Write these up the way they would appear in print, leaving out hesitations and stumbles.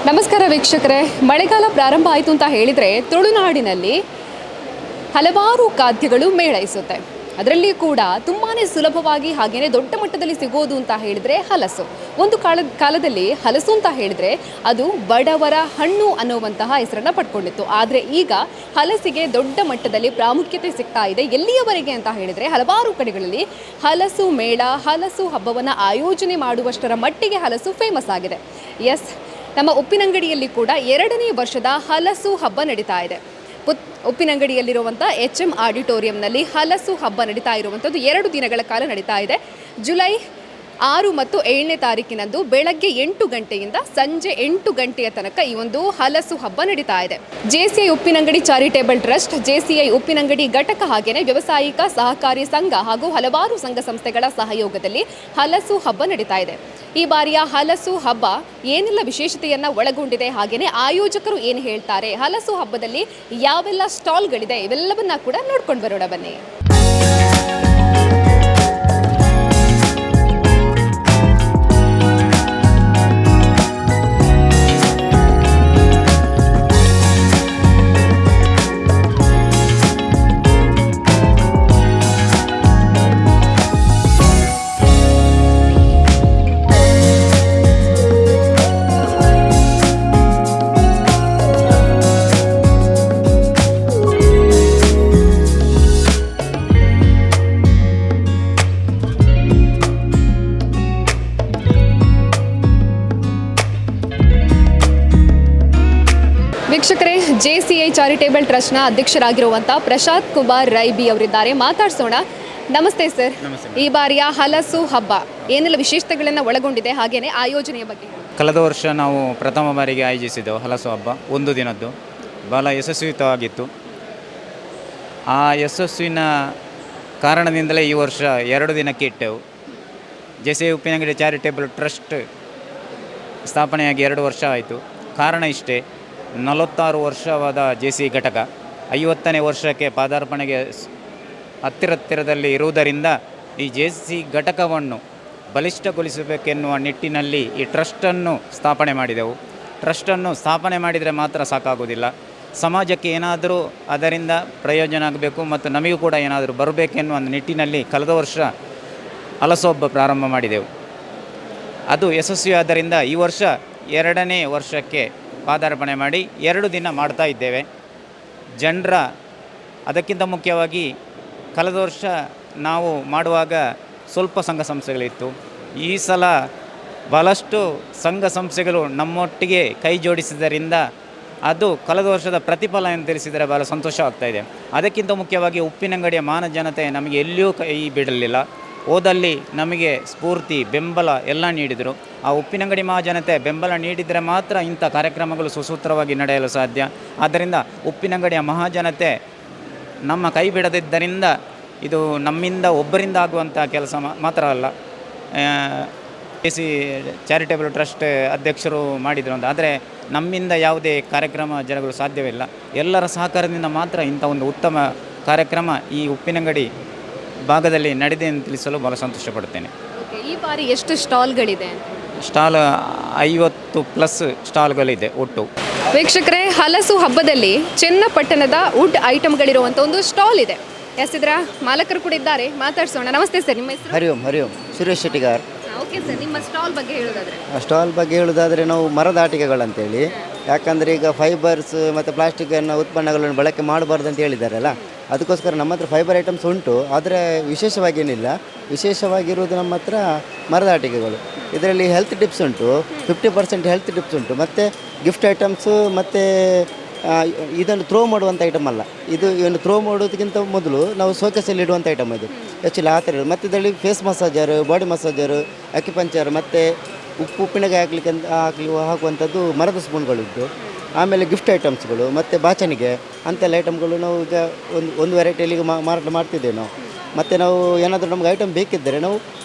ನಮಸ್ಕಾರ ವೀಕ್ಷಕರೇ, ಮಳೆಗಾಲ ಪ್ರಾರಂಭ ಆಯಿತು ಅಂತ ಹೇಳಿದರೆ ತುಳುನಾಡಿನಲ್ಲಿ ಹಲವಾರು ಖಾದ್ಯಗಳು ಮೇಳೈಸುತ್ತೆ. ಅದರಲ್ಲಿ ಕೂಡ ತುಂಬಾ ಸುಲಭವಾಗಿ ಹಾಗೆಯೇ ದೊಡ್ಡ ಮಟ್ಟದಲ್ಲಿ ಸಿಗೋದು ಅಂತ ಹೇಳಿದರೆ ಹಲಸು. ಒಂದು ಕಾಲದಲ್ಲಿ ಹಲಸು ಅಂತ ಹೇಳಿದರೆ ಅದು ಬಡವರ ಹಣ್ಣು ಅನ್ನುವಂತಹ ಹೆಸರನ್ನು ಪಡ್ಕೊಂಡಿತ್ತು. ಆದರೆ ಈಗ ಹಲಸಿಗೆ ದೊಡ್ಡ ಮಟ್ಟದಲ್ಲಿ ಪ್ರಾಮುಖ್ಯತೆ ಸಿಗ್ತಾ ಇದೆ. ಎಲ್ಲಿಯವರೆಗೆ ಅಂತ ಹೇಳಿದರೆ ಹಲವಾರು ಕಡೆಗಳಲ್ಲಿ ಹಲಸು ಮೇಳ, ಹಲಸು ಹಬ್ಬವನ್ನು ಆಯೋಜನೆ ಮಾಡುವಷ್ಟರ ಮಟ್ಟಿಗೆ ಹಲಸು ಫೇಮಸ್ ಆಗಿದೆ. ಎಸ್, ನಮ್ಮ ಉಪ್ಪಿನಂಗಡಿಯಲ್ಲಿ ಕೂಡ 2ನೇ ವರ್ಷದ ಹಲಸು ಹಬ್ಬ ನಡೀತಾ ಇದೆ. ಉಪ್ಪಿನಂಗಡಿಯಲ್ಲಿರುವಂಥ HM ಆಡಿಟೋರಿಯಂನಲ್ಲಿ ಹಲಸು ಹಬ್ಬ ನಡೀತಾ ಇರುವಂಥದ್ದು 2 ದಿನಗಳ ಕಾಲ ನಡೀತಾ ಇದೆ. ಜುಲೈ 6 ಮತ್ತು 7ನೇ ತಾರೀಕಿನಂದು ಬೆಳಗ್ಗೆ 8 ಗಂಟೆಯಿಂದ ಸಂಜೆ 8 ಗಂಟೆಯ ತನಕ ಈ ಒಂದು ಹಲಸು ಹಬ್ಬ ನಡೀತಾ ಇದೆ. JCI Uppinangady charitable trust, JCI Uppinangady ಘಟಕ ಹಾಗೆಯೇ ವ್ಯವಸಾಯಿಕ ಸಹಕಾರಿ ಸಂಘ ಹಾಗೂ ಹಲವಾರು ಸಂಘ ಸಂಸ್ಥೆಗಳ ಸಹಯೋಗದಲ್ಲಿ ಹಲಸು ಹಬ್ಬ ನಡೀತಾ ಇದೆ. ಈ ಬಾರಿಯ ಹಲಸು ಹಬ್ಬ ಏನೆಲ್ಲ ವಿಶೇಷತೆಯನ್ನು ಒಳಗೊಂಡಿದೆ, ಹಾಗೆಯೇ ಆಯೋಜಕರು ಏನು ಹೇಳ್ತಾರೆ, ಹಲಸು ಹಬ್ಬದಲ್ಲಿ ಯಾವೆಲ್ಲ ಸ್ಟಾಲ್ಗಳಿದೆ, ಇವೆಲ್ಲವನ್ನ ಕೂಡ ನೋಡ್ಕೊಂಡು ಬರೋಣ ಬನ್ನಿ. ವೀಕ್ಷಕರೇ, JCI ಚಾರಿಟೇಬಲ್ ಟ್ರಸ್ಟ್ನ ಅಧ್ಯಕ್ಷರಾಗಿರುವಂಥ ಪ್ರಶಾಂತ್ ಕುಮಾರ್ ರೈಬಿ ಅವರಿದ್ದಾರೆ, ಮಾತಾಡ್ಸೋಣ. ನಮಸ್ತೆ ಸರ್. ಈ ಬಾರಿಯ ಹಲಸು ಹಬ್ಬ ಏನೆಲ್ಲ ವಿಶೇಷತೆಗಳನ್ನು ಒಳಗೊಂಡಿದೆ, ಹಾಗೆಯೇ ಆಯೋಜನೆಯ ಬಗ್ಗೆ? ಕಳೆದ ವರ್ಷ ನಾವು ಪ್ರಥಮ ಬಾರಿಗೆ ಆಯೋಜಿಸಿದ್ದೆವು ಹಲಸು ಹಬ್ಬ. 1 ದಿನದ್ದು ಭಾಳ ಯಶಸ್ವಿತವಾಗಿತ್ತು. ಆ ಯಶಸ್ವಿನ ಕಾರಣದಿಂದಲೇ ಈ ವರ್ಷ 2 ದಿನಕ್ಕೆ ಇಟ್ಟೆವು. JCI ಉಪ್ಪಿನಂಗಡಿ ಚಾರಿಟೇಬಲ್ ಟ್ರಸ್ಟ್ ಸ್ಥಾಪನೆಯಾಗಿ 2 ವರ್ಷ ಆಯಿತು. ಕಾರಣ ಇಷ್ಟೇ, 46 ವರ್ಷವಾದ JCI ಘಟಕ 50ನೇ ವರ್ಷಕ್ಕೆ ಪಾದಾರ್ಪಣೆಗೆ ಹತ್ತಿರದಲ್ಲಿ ಇರುವುದರಿಂದ ಈ JCI ಘಟಕವನ್ನು ಬಲಿಷ್ಠಗೊಳಿಸಬೇಕೆನ್ನುವ ನಿಟ್ಟಿನಲ್ಲಿ ಈ ಟ್ರಸ್ಟನ್ನು ಸ್ಥಾಪನೆ ಮಾಡಿದೆವು. ಟ್ರಸ್ಟನ್ನು ಸ್ಥಾಪನೆ ಮಾಡಿದರೆ ಮಾತ್ರ ಸಾಕಾಗುವುದಿಲ್ಲ, ಸಮಾಜಕ್ಕೆ ಏನಾದರೂ ಅದರಿಂದ ಪ್ರಯೋಜನ ಆಗಬೇಕು ಮತ್ತು ನಮಗೂ ಕೂಡ ಏನಾದರೂ ಬರಬೇಕೆನ್ನುವ ನಿಟ್ಟಿನಲ್ಲಿ ಕಳೆದ ವರ್ಷ ಹಲಸು ಹಬ್ಬ ಪ್ರಾರಂಭ ಮಾಡಿದೆವು. ಅದು ಯಶಸ್ವಿಯಾದ್ದರಿಂದ ಈ ವರ್ಷ 2ನೇ ವರ್ಷಕ್ಕೆ ಪಾದಾರ್ಪಣೆ ಮಾಡಿ 2 ದಿನ ಮಾಡ್ತಾ ಇದ್ದೇವೆ. ಜನರ ಅದಕ್ಕಿಂತ ಮುಖ್ಯವಾಗಿ ಕಳೆದ ವರ್ಷ ನಾವು ಮಾಡುವಾಗ ಸ್ವಲ್ಪ ಸಂಘ ಸಂಸ್ಥೆಗಳಿತ್ತು. ಈ ಸಲ ಬಹಳಷ್ಟು ಸಂಘ ಸಂಸ್ಥೆಗಳು ನಮ್ಮೊಟ್ಟಿಗೆ ಕೈ ಜೋಡಿಸಿದ್ದರಿಂದ ಅದು ಕಳೆದ ವರ್ಷದ ಪ್ರತಿಫಲ ಎಂದು ತಿಳಿಸಿದರೆ ಭಾಳ ಸಂತೋಷವಾಗ್ತಾಯಿದೆ. ಅದಕ್ಕಿಂತ ಮುಖ್ಯವಾಗಿ ಉಪ್ಪಿನಂಗಡಿಯ ಮಾನವ ಜನತೆ ನಮಗೆ ಎಲ್ಲಿಯೂ ಕೈ ಬಿಡಲಿಲ್ಲ. ಹೋದಲ್ಲಿ ನಮಗೆ ಸ್ಫೂರ್ತಿ, ಬೆಂಬಲ ಎಲ್ಲ ನೀಡಿದರು. ಆ ಉಪ್ಪಿನಂಗಡಿ ಮಹಾಜನತೆ ಬೆಂಬಲ ನೀಡಿದರೆ ಮಾತ್ರ ಇಂಥ ಕಾರ್ಯಕ್ರಮಗಳು ಸುಸೂತ್ರವಾಗಿ ನಡೆಯಲು ಸಾಧ್ಯ. ಆದ್ದರಿಂದ ಉಪ್ಪಿನಂಗಡಿಯ ಮಹಾಜನತೆ ನಮ್ಮ ಕೈ ಬಿಡದಿದ್ದರಿಂದ ಇದು ನಮ್ಮಿಂದ ಒಬ್ಬರಿಂದ ಆಗುವಂಥ ಕೆಲಸ ಮಾತ್ರ ಅಲ್ಲ, JCI ಚಾರಿಟೇಬಲ್ ಟ್ರಸ್ಟ್ ಅಧ್ಯಕ್ಷರು ಮಾಡಿದರು ಅಂತ. ಆದರೆ ನಮ್ಮಿಂದ ಯಾವುದೇ ಕಾರ್ಯಕ್ರಮ ಜರುಗಲು ಸಾಧ್ಯವಿಲ್ಲ. ಎಲ್ಲರ ಸಹಕಾರದಿಂದ ಮಾತ್ರ ಇಂಥ ಒಂದು ಉತ್ತಮ ಕಾರ್ಯಕ್ರಮ ಈ ಉಪ್ಪಿನಂಗಡಿ ಭಾಗದಲ್ಲಿ ನಡೆದೆ ಅಂತ ತಿಳಿಸಲು ಭಾಳ ಸಂತೋಷ ಪಡ್ತೇನೆ. ಈ ಬಾರಿ ಎಷ್ಟು ಸ್ಟಾಲ್ಗಳಿದೆ? ಸ್ಟಾಲ್ 50+ ಸ್ಟಾಲ್ಗಳಿದೆ ಒಟ್ಟು. ವೀಕ್ಷಕರೇ, ಹಲಸು ಹಬ್ಬದಲ್ಲಿ ಚನ್ನಪಟ್ಟಣದ ವುಡ್ ಐಟಮ್ಗಳಿರುವಂಥ ಒಂದು ಸ್ಟಾಲ್ ಇದೆ. ಎಸ್, ಇದರ ಮಾಲಕರು ಕೂಡ ಇದ್ದಾರೆ, ಮಾತಾಡ್ಸೋಣ. ನಮಸ್ತೆ ಸರ್, ನಿಮ್ಮ ಹೆಸರು? ಹರಿಯಂ ಸುರೇಶ್ ಶೆಟ್ಟಿಗಾರ್. ಓಕೆ ಸರ್, ನಿಮ್ಮ ಸ್ಟಾಲ್ ಬಗ್ಗೆ ಹೇಳೋದಾದ್ರೆ? ಸ್ಟಾಲ್ ಬಗ್ಗೆ ಹೇಳೋದಾದರೆ ನಾವು ಮರದ ಆಟಿಕೆಗಳಂತೇಳಿ, ಯಾಕಂದರೆ ಈಗ ಫೈಬರ್ಸ್ ಮತ್ತು ಪ್ಲಾಸ್ಟಿಕ್ಕನ್ನು ಉತ್ಪನ್ನಗಳನ್ನು ಬಳಕೆ ಮಾಡಬಾರ್ದು ಅಂತ ಹೇಳಿದ್ದಾರಲ್ಲ, ಅದಕ್ಕೋಸ್ಕರ ನಮ್ಮ ಹತ್ರ ಫೈಬರ್ ಐಟಮ್ಸ್ ಉಂಟು. ಆದರೆ ವಿಶೇಷವಾಗೇನಿಲ್ಲ, ವಿಶೇಷವಾಗಿರುವುದು ನಮ್ಮ ಹತ್ರ ಮರದ ಆಟಿಕೆಗಳು. ಇದರಲ್ಲಿ ಹೆಲ್ತ್ ಟಿಪ್ಸ್ ಉಂಟು, 50% ಹೆಲ್ತ್ ಟಿಪ್ಸ್ ಉಂಟು, ಮತ್ತು ಗಿಫ್ಟ್ ಐಟಮ್ಸು, ಮತ್ತು ಇದನ್ನು ಥ್ರೋ ಮಾಡುವಂಥ ಐಟಮ್ ಅಲ್ಲ. ಇದನ್ನು ಥ್ರೋ ಮಾಡೋದಕ್ಕಿಂತ ಮೊದಲು ನಾವು ಶೋಕೇಸಲ್ಲಿ ಇಡುವಂಥ ಐಟಮ್ ಇದು ಆ್ಯಕ್ಚುಲಿ ಆ ಥರ ಇರೋದು. ಮತ್ತು ಇದರಲ್ಲಿ ಫೇಸ್ ಮಸಾಜರು, ಬಾಡಿ ಮಸಾಜರು, ಅಕ್ಯುಪಂಚರ್, ಮತ್ತು ಉಪ್ಪಿನಕಾಯಿ ಹಾಕುವಂಥದ್ದು ಮರದ ಸ್ಪೂನ್ಗಳಿದ್ದು, ಆಮೇಲೆ ಗಿಫ್ಟ್ ಐಟಮ್ಸ್ಗಳು, ಮತ್ತು ಬಾಚಣಿಗೆ ಅಂತೆಲ್ಲ ಐಟಮ್ಗಳು ನಾವು ಈಗ ಒಂದು ವೆರೈಟಿಯಲ್ಲಿ ಈಗ ಮಾರಾಟ ಮಾಡ್ತಿದ್ದೇವೆ ನಾವು. ಮತ್ತು ನಾವು ಏನಾದರೂ ನಮ್ಗೆ ಐಟಮ್ ಬೇಕಿದ್ದರೆ ನಾವು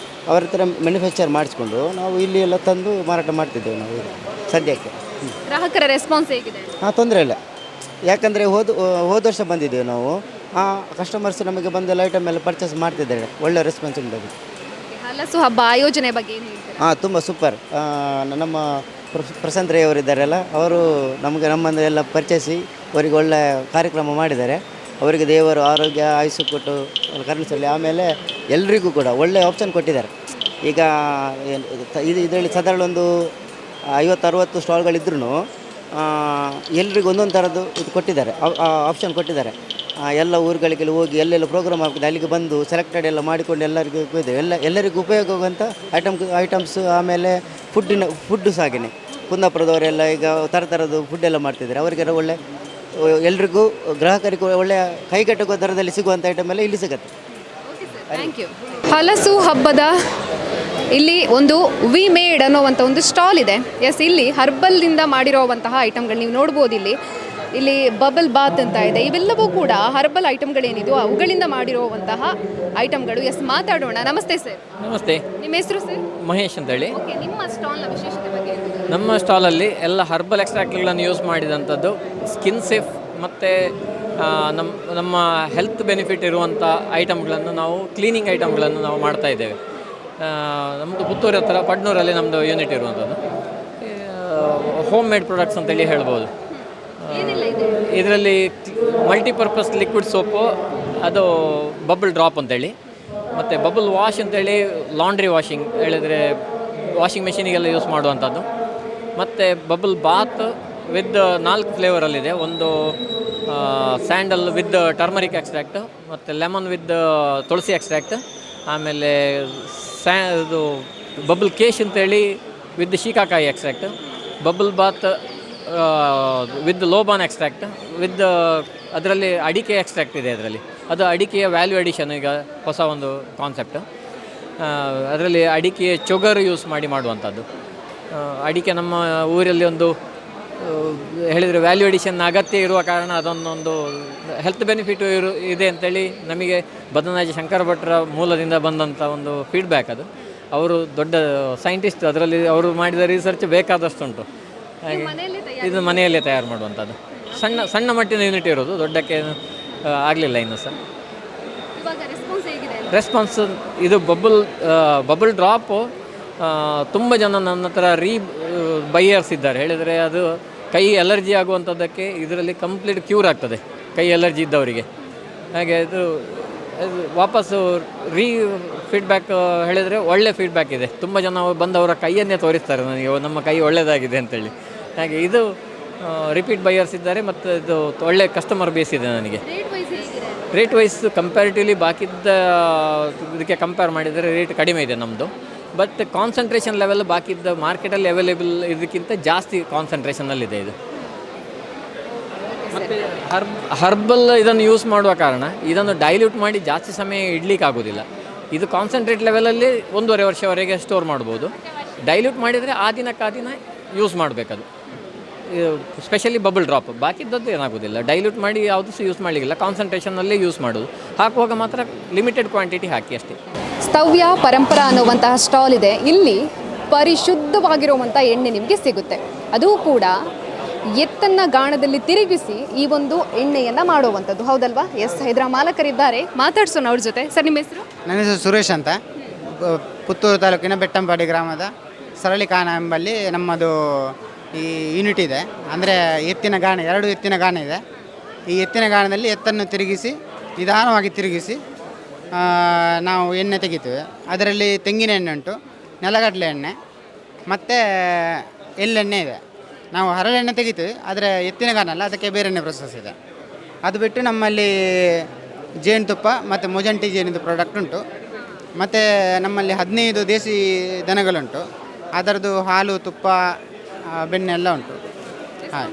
ಅವರ ಹತ್ರ ಮ್ಯಾನುಫ್ಯಾಕ್ಚರ್ ಮಾಡಿಸ್ಕೊಂಡು ನಾವು ಇಲ್ಲಿ ಎಲ್ಲ ತಂದು ಮಾರಾಟ ಮಾಡ್ತಿದ್ದೇವೆ ನಾವು ಸದ್ಯಕ್ಕೆ. ಗ್ರಾಹಕರ ರೆಸ್ಪಾನ್ಸ್ ಹೇಗಿದೆ? ತೊಂದರೆ ಇಲ್ಲ, ಯಾಕಂದರೆ ಹೋದ ವರ್ಷ ಬಂದಿದ್ದೇವೆ ನಾವು. ಆ ಕಸ್ಟಮರ್ಸ್ ನಮಗೆ ಬಂದೆಲ್ಲ ಐಟಮ್ ಎಲ್ಲ ಪರ್ಚೇಸ್ ಮಾಡ್ತಿದ್ದಾರೆ, ಒಳ್ಳೆ ರೆಸ್ಪಾನ್ಸ್ ಉಂಟು. ಹಲಸು ಹಬ್ಬ ಆಯೋಜನೆ ಬಗ್ಗೆ ಏನು ಹೇಳ್ತೀರಾ? ಹಾಂ, ತುಂಬ ಸೂಪರ್. ನಮ್ಮ ಪ್ರಶಾಂತ್ ರೈ ಅವರಿದ್ದಾರಲ್ಲ, ಅವರು ನಮಗೆ ನಮ್ಮನ್ನು ಎಲ್ಲ ಪರಿಚಯಿಸಿ ಅವರಿಗೆ ಒಳ್ಳೆ ಕಾರ್ಯಕ್ರಮ ಮಾಡಿದ್ದಾರೆ. ಅವರಿಗೆ ದೇವರು ಆರೋಗ್ಯ ಆಯುಷ್ಯ ಕೊಟ್ಟು ಕರುಣಿಸಲಿ. ಆಮೇಲೆ ಎಲ್ರಿಗೂ ಕೂಡ ಒಳ್ಳೆ ಆಪ್ಷನ್ ಕೊಟ್ಟಿದ್ದಾರೆ. ಈಗ ಇದರಲ್ಲಿ ಸಾಧಾರಣ ಒಂದು 50-60 ಸ್ಟಾಲ್ಗಳಿದ್ರೂ ಎಲ್ರಿಗೂ ಒಂದೊಂದು ಥರದ್ದು ಇದು ಕೊಟ್ಟಿದ್ದಾರೆ, ಆಪ್ಷನ್ ಕೊಟ್ಟಿದ್ದಾರೆ. ಎಲ್ಲ ಊರುಗಳಿಗೆಲ್ಲ ಹೋಗಿ ಎಲ್ಲೆಲ್ಲ ಪ್ರೋಗ್ರಾಮ್ ಆಗ್ತದೆ ಅಲ್ಲಿಗೆ ಬಂದು ಸೆಲೆಕ್ಟೆಡ್ ಎಲ್ಲ ಮಾಡಿಕೊಂಡು ಎಲ್ಲರಿಗೂ ಇದೆ ಎಲ್ಲರಿಗೂ ಉಪಯೋಗ ಆಗುವಂಥ ಐಟಮ್ಸ್. ಆಮೇಲೆ ಫುಡ್ಡು ಸಹ ಹಾಗೆಯೇ ಕುಂದಾಪುರದವರೆಲ್ಲ ಈಗ ಥರದ್ದು ಫುಡ್ ಎಲ್ಲ ಮಾಡ್ತಿದ್ದಾರೆ. ಅವರಿಗೆಲ್ಲ ಒಳ್ಳೆ ಎಲ್ರಿಗೂ ಗ್ರಾಹಕರಿಗೂ ಒಳ್ಳೆಯ ಕೈಗೆಟುಕುವ ದರದಲ್ಲಿ ಸಿಗುವಂಥ ಐಟಮ್ ಎಲ್ಲ ಇಲ್ಲಿ ಸಿಗುತ್ತೆ. Thank you. ಹಲಸು ಹಬ್ಬದ ಇಲ್ಲಿ ಒಂದು ವಿ ಮೇಡ್ ಅನ್ನೋವಂಥ ಒಂದು ಸ್ಟಾಲ್ ಇದೆ. ಎಸ್, ಇಲ್ಲಿ ಹರ್ಬಲ್ನಿಂದ ಮಾಡಿರೋವಂತಹ ಐಟಮ್ಗಳು ನೀವು ನೋಡ್ಬೋದು. ಇಲ್ಲಿ ಬಬಲ್ ಬಾತ್ ಅಂತ ಇದೆ. ಇವೆಲ್ಲವೂ ಕೂಡ ಹರ್ಬಲ್ ಐಟಮ್ಗಳೇನಿದೆಯೋ ಅವುಗಳಿಂದ ಮಾಡಿರುವಂತಹ ಐಟಮ್ಗಳು. ಎಸ್, ಮಾತಾಡೋಣ. ನಮಸ್ತೆ ಸರ್. ನಮಸ್ತೆ, ನಿಮ್ಮ ಹೆಸರು ಸರ್? ಮಹೇಶ್ ಅಂತೇಳಿ. ಓಕೆ, ನಿಮ್ಮ ಸ್ಟಾಲ್ನ ವಿಶೇಷತೆ ಬಗ್ಗೆ ಹೇಳಿ. ನಮ್ಮ ಸ್ಟಾಲಲ್ಲಿ ಎಲ್ಲ ಹರ್ಬಲ್ ಎಕ್ಸ್ಟ್ರಾಕ್ಟ್ಗಳನ್ನು ಯೂಸ್ ಮಾಡಿದಂಥದ್ದು, ಸ್ಕಿನ್ ಸೇಫ್ ಮತ್ತು ನಮ್ಮ ಹೆಲ್ತ್ ಬೆನಿಫಿಟ್ ಇರುವಂಥ ಐಟಮ್ಗಳನ್ನು ನಾವು ಕ್ಲೀನಿಂಗ್ ಐಟಮ್ಗಳನ್ನು ನಾವು ಮಾಡ್ತಾ ಇದ್ದೇವೆ. ನಮ್ಮದು ಪುತ್ತೂರು ಹತ್ರ ಪಡ್ನೂರಲ್ಲಿ ನಮ್ಮದು ಯೂನಿಟ್ ಇರುವಂಥದ್ದು. ಹೋಮ್ ಮೇಡ್ ಪ್ರಾಡಕ್ಟ್ಸ್ ಅಂತೇಳಿ ಹೇಳ್ಬೋದು. ಇದರಲ್ಲಿ ಮಲ್ಟಿಪರ್ಪಸ್ ಲಿಕ್ವಿಡ್ ಸೋಪು, ಅದು ಬಬಲ್ ಡ್ರಾಪ್ ಅಂತೇಳಿ, ಮತ್ತು ಬಬಲ್ ವಾಶ್ ಅಂತೇಳಿ ಲಾಂಡ್ರಿ ವಾಷಿಂಗ್ ಹೇಳಿದರೆ ವಾಷಿಂಗ್ ಮೆಷಿನಿಗೆಲ್ಲ ಯೂಸ್ ಮಾಡುವಂಥದ್ದು, ಮತ್ತು ಬಬಲ್ ಬಾತ್ ವಿತ್ 4 ಫ್ಲೇವರಲ್ಲಿದೆ. ಒಂದು ಸ್ಯಾಂಡಲ್ ವಿತ್ ಟರ್ಮರಿಕ್ ಎಕ್ಸ್ಟ್ರಾಕ್ಟ್, ಮತ್ತು ಲೆಮನ್ ವಿತ್ ತುಳಸಿ ಎಕ್ಸ್ಟ್ರಾಕ್ಟ್, ಆಮೇಲೆ ಇದು ಬಬಲ್ ಕೇಶ್ ಅಂತೇಳಿ with shikakai extract, bubble bath with ಲೋಬಾನ್ ಎಕ್ಸ್ಟ್ರಾಕ್ಟ್ ವಿತ್ ಅದರಲ್ಲಿ ಅಡಿಕೆ ಎಕ್ಸ್ಟ್ರಾಕ್ಟ್ ಇದೆ. ಅದರಲ್ಲಿ ಅದು ಅಡಿಕೆಯ ವ್ಯಾಲ್ಯೂ ಅಡಿಷನ್, ಈಗ ಹೊಸ ಒಂದು ಕಾನ್ಸೆಪ್ಟ್. ಅದರಲ್ಲಿ ಅಡಿಕೆಯ ಚೊಗರು ಯೂಸ್ ಮಾಡಿ ಮಾಡುವಂಥದ್ದು. ಅಡಿಕೆ ನಮ್ಮ ಊರಲ್ಲಿ ಒಂದು ಹೇಳಿದರೆ ವ್ಯಾಲ್ಯೂ ಅಡಿಷನ್ ಅಗತ್ಯ ಇರುವ ಕಾರಣ ಅದೊಂದೊಂದು ಹೆಲ್ತ್ ಬೆನಿಫಿಟು ಇದೆ ಅಂತೇಳಿ ನಮಗೆ ಬದನಾಜಿ ಶಂಕರ ಭಟ್ರ ಮೂಲದಿಂದ ಬಂದಂಥ ಒಂದು ಫೀಡ್ಬ್ಯಾಕ್ ಅದು. ಅವರು ದೊಡ್ಡ ಸೈಂಟಿಸ್ಟ್, ಅದರಲ್ಲಿ ಅವರು ಮಾಡಿದ ರಿಸರ್ಚ್ ಬೇಕಾದಷ್ಟುಂಟು. ಹಾಗೆ ಇದು ಮನೆಯಲ್ಲೇ ತಯಾರು ಮಾಡುವಂಥದ್ದು. ಸಣ್ಣ ಮಟ್ಟಿನ ಯೂನಿಟ್ ಇರೋದು, ದೊಡ್ಡಕ್ಕೆ ಆಗಲಿಲ್ಲ ಇನ್ನೂ ಸಹ. ರೆಸ್ಪಾನ್ಸ್ ಇದು ಬಬಲ್ ಡ್ರಾಪು ತುಂಬ ಜನ ನನ್ನ ಹತ್ರ ಬೈಯರ್ಸ್ ಇದ್ದಾರೆ. ಹೇಳಿದರೆ ಅದು ಕೈ ಅಲರ್ಜಿ ಆಗುವಂಥದ್ದಕ್ಕೆ ಇದರಲ್ಲಿ ಕಂಪ್ಲೀಟ್ ಕ್ಯೂರ್ ಆಗ್ತದೆ ಕೈ ಅಲರ್ಜಿ ಇದ್ದವರಿಗೆ. ಹಾಗೆ ಇದು ವಾಪಸ್ಸು ಫೀಡ್ಬ್ಯಾಕ್ ಹೇಳಿದರೆ ಒಳ್ಳೆ ಫೀಡ್ಬ್ಯಾಕ್ ಇದೆ. ತುಂಬ ಜನ ಬಂದವರ ಕೈಯನ್ನೇ ತೋರಿಸ್ತಾರೆ ನನಗೆ, ನಮ್ಮ ಕೈ ಒಳ್ಳೆಯದಾಗಿದೆ ಅಂತೇಳಿ. ಹಾಗೆ ಇದು ರಿಪೀಟ್ ಬೈಯರ್ಸ್ ಇದ್ದಾರೆ, ಮತ್ತು ಇದು ಒಳ್ಳೆ ಕಸ್ಟಮರ್ ಬೇಸ್ ಇದೆ ನನಗೆ. ರೇಟ್ ವೈಸ್ ಕಂಪ್ಯಾರಿಟಿವ್ಲಿ ಬಾಕಿದ್ದ ಇದಕ್ಕೆ ಕಂಪೇರ್ ಮಾಡಿದರೆ ರೇಟ್ ಕಡಿಮೆ ಇದೆ ನಮ್ಮದು. ಬಟ್ ಕಾನ್ಸಂಟ್ರೇಷನ್ ಲೆವೆಲ್ ಬಾಕಿದ್ದ ಮಾರ್ಕೆಟಲ್ಲಿ ಅವೈಲೇಬಲ್ ಇದಕ್ಕಿಂತ ಜಾಸ್ತಿ ಕಾನ್ಸಂಟ್ರೇಷನಲ್ಲಿದೆ ಇದು. ಮತ್ತು ಹರ್ಬಲ್ ಇದನ್ನು ಯೂಸ್ ಮಾಡುವ ಕಾರಣ ಇದನ್ನು ಡೈಲ್ಯೂಟ್ ಮಾಡಿ ಜಾಸ್ತಿ ಸಮಯ ಇಡಲಿಕ್ಕೆ ಆಗೋದಿಲ್ಲ. ಇದು ಕಾನ್ಸಂಟ್ರೇಟ್ ಲೆವೆಲಲ್ಲಿ 1.5 ವರ್ಷವರೆಗೆ ಸ್ಟೋರ್ ಮಾಡ್ಬೋದು. ಡೈಲ್ಯೂಟ್ ಮಾಡಿದರೆ ಆ ದಿನ ಯೂಸ್ ಮಾಡಬೇಕದು. ಸ್ಪೆಷಲಿ ಬಬಲ್ ಡ್ರಾಪ್, ಬಾಕಿದ್ದದ್ದು ಏನಾಗೋದಿಲ್ಲ. ಡೈಲ್ಯೂಟ್ ಮಾಡಿ ಯಾವುದು ಸಹ ಯೂಸ್ ಮಾಡಲಿಕ್ಕಿಲ್ಲ, ಕಾನ್ಸಂಟ್ರೇಷನ್ನಲ್ಲೇ ಯೂಸ್ ಮಾಡೋದು. ಹಾಕುವಾಗ ಮಾತ್ರ ಲಿಮಿಟೆಡ್ ಕ್ವಾಂಟಿಟಿ ಹಾಕಿ ಅಷ್ಟೇ. ಸ್ತವ್ಯ ಪರಂಪರಾ ಅನ್ನುವಂತಹ ಸ್ಟಾಲ್ ಇದೆ. ಇಲ್ಲಿ ಪರಿಶುದ್ಧವಾಗಿರುವಂಥ ಎಣ್ಣೆ ನಿಮಗೆ ಸಿಗುತ್ತೆ. ಅದು ಕೂಡ ಎತ್ತನ್ನ ಗಾಣದಲ್ಲಿ ತಿರುಗಿಸಿ ಈ ಒಂದು ಎಣ್ಣೆಯನ್ನು ಮಾಡುವಂಥದ್ದು, ಹೌದಲ್ವಾ? ಎಸ್, ಇದರ ಮಾಲಕರಿದ್ದಾರೆ, ಮಾತಾಡ್ಸೋಣ ಅವ್ರ ಜೊತೆ. ಸರ್, ನಿಮ್ಮ ಹೆಸರು? ನನ್ನ ಹೆಸರು ಸುರೇಶ್ ಅಂತ. ಪುತ್ತೂರು ತಾಲೂಕಿನ ಬೆಟ್ಟಂಪಾಡಿ ಗ್ರಾಮದ ಸರಳಿಕಾನ ಎಂಬಲ್ಲಿ ನಮ್ಮದು ಈ ಯೂನಿಟ್ ಇದೆ. ಅಂದರೆ ಎತ್ತಿನ ಗಾಣ, 2 ಎತ್ತಿನ ಗಾಣ ಇದೆ. ಈ ಎತ್ತಿನ ಗಾಣದಲ್ಲಿ ಎತ್ತನ್ನು ತಿರುಗಿಸಿ, ನಿಧಾನವಾಗಿ ತಿರುಗಿಸಿ ನಾವು ಎಣ್ಣೆ ತೆಗಿತೇವೆ. ಅದರಲ್ಲಿ ತೆಂಗಿನ ಎಣ್ಣೆ ಉಂಟು, ನೆಲಗಡಲೆ ಎಣ್ಣೆ ಮತ್ತು ಎಳ್ಳೆಣ್ಣೆ ಇದೆ. ನಾವು ಹರಳೆಣ್ಣೆ ತೆಗಿತೀವಿ, ಆದರೆ ಎತ್ತಿನ ಗಾಣ ಅಲ್ಲ, ಅದಕ್ಕೆ ಬೇರೆ ಎಣ್ಣೆ ಪ್ರೊಸೆಸ್ ಇದೆ. ಅದು ಬಿಟ್ಟು ನಮ್ಮಲ್ಲಿ ಜೇನುತುಪ್ಪ ಮತ್ತು ಮೊಜಂಟಿ ಜೇನಿದು ಪ್ರಾಡಕ್ಟ್ ಉಂಟು. ಮತ್ತು ನಮ್ಮಲ್ಲಿ 15 ದೇಸಿ ದನಗಳುಂಟು. ಅದರದ್ದು ಹಾಲು, ತುಪ್ಪ, ಬೆಣ್ಣೆ ಎಲ್ಲ ಉಂಟು. ಹಾಂ,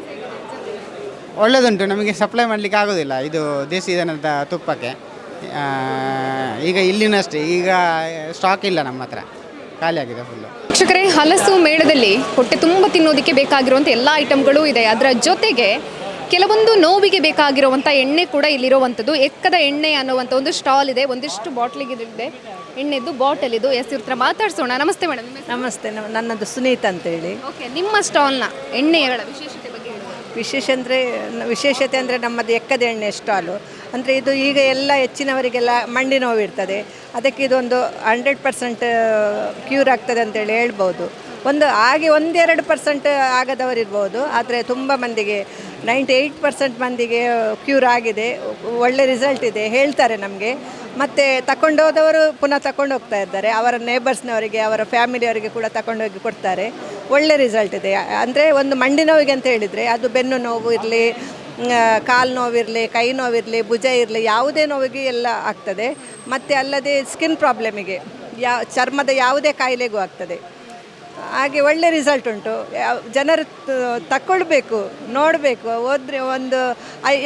ಒಳ್ಳೆಯದುಂಟು. ನಮಗೆ ಸಪ್ಲೈ ಮಾಡಲಿಕ್ಕೆ ಆಗೋದಿಲ್ಲ ಇದು ದೇಸಿ ದನದ ತುಪ್ಪಕ್ಕೆ. ಈಗ ಇಲ್ಲಿನಷ್ಟೇ, ಈಗ ಸ್ಟಾಕ್ ಇಲ್ಲ ನಮ್ಮ ಹತ್ರ, ಖಾಲಿಯಾಗಿದೆ ಫುಲ್ಲು. ವೀಕ್ಷಕರೇ, ಹಲಸು ಮೇಳದಲ್ಲಿ ಹೊಟ್ಟೆ ತುಂಬ ತಿನ್ನೋದಕ್ಕೆ ಬೇಕಾಗಿರುವಂಥ ಎಲ್ಲ ಐಟಮ್ಗಳು ಇದೆ. ಅದರ ಜೊತೆಗೆ ಕೆಲವೊಂದು ನೋವಿಗೆ ಬೇಕಾಗಿರುವಂಥ ಎಣ್ಣೆ ಕೂಡ ಇಲ್ಲಿರುವಂಥದ್ದು. ಎಕ್ಕದ ಎಣ್ಣೆ ಅನ್ನುವಂಥ ಒಂದು ಸ್ಟಾಲ್ ಇದೆ. ಒಂದಿಷ್ಟು ಬಾಟ್ಲಿಗೆ ಇದೆ ಎಣ್ಣೆದು ಬಾಟಲ್ ಇದು. ಎಸ್, ಇವ್ರ ಹತ್ರ ಮಾತಾಡ್ಸೋಣ. ನಮಸ್ತೆ ಮೇಡಮ್. ನಮಸ್ತೆ, ನನ್ನದು ಸುನೀತ್ ಅಂತೇಳಿ. ಓಕೆ, ನಿಮ್ಮ ಸ್ಟಾಲ್ನ ಎಣ್ಣೆಗಳ ವಿಶೇಷತೆ ಬಗ್ಗೆ ಹೇಳಿ. ವಿಶೇಷತೆ ಅಂದರೆ ನಮ್ಮದು ಎಕ್ಕದ ಎಣ್ಣೆ ಸ್ಟಾಲು. ಅಂದರೆ ಇದು ಈಗ ಎಲ್ಲ ಹೆಚ್ಚಿನವರಿಗೆಲ್ಲ ಮಂಡಿ ನೋವು ಇರ್ತದೆ, ಅದಕ್ಕೆ ಇದೊಂದು 100% ಕ್ಯೂರ್ ಆಗ್ತದೆ ಅಂತೇಳಿ ಹೇಳ್ಬೋದು. ಹಾಗೆ 1-2% ಆಗದವರಿರ್ಬೋದು, ಆದರೆ ತುಂಬ ಮಂದಿಗೆ 98% ಮಂದಿಗೆ ಕ್ಯೂರ್ ಆಗಿದೆ, ಒಳ್ಳೆ ರಿಸಲ್ಟ್ ಇದೆ ಹೇಳ್ತಾರೆ ನಮಗೆ. ಮತ್ತು ತಗೊಂಡೋದವರು ಪುನಃ ತಗೊಂಡು ಹೋಗ್ತಾ ಇದ್ದಾರೆ, ಅವರ ನೇಬರ್ಸ್ನವರಿಗೆ ಅವರ ಫ್ಯಾಮಿಲಿಯವರಿಗೆ ಕೂಡ ತಗೊಂಡೋಗಿ ಕೊಡ್ತಾರೆ. ಒಳ್ಳೆ ರಿಸಲ್ಟ್ ಇದೆ. ಅಂದರೆ ಒಂದು ಮಂಡಿ ನೋವಿಗೆ ಅಂತ ಹೇಳಿದರೆ ಅದು ಬೆನ್ನು ನೋವು ಇರಲಿ, ಕಾಲು ನೋವಿರಲಿ, ಕೈ ನೋವಿರಲಿ, ಭುಜ ಇರಲಿ, ಯಾವುದೇ ನೋವಿಗೆ ಎಲ್ಲ ಆಗ್ತದೆ. ಮತ್ತು ಅಲ್ಲದೆ ಸ್ಕಿನ್ ಪ್ರಾಬ್ಲಮಿಗೆ, ಚರ್ಮದ ಯಾವುದೇ ಕಾಯಿಲೆಗೂ ಆಗ್ತದೆ. ಹಾಗೆ ಒಳ್ಳೆ ರಿಸಲ್ಟ್ ಉಂಟು. ಜನರು ತಗೊಳ್ಬೇಕು, ನೋಡಬೇಕು. ಹೋದರೆ ಒಂದು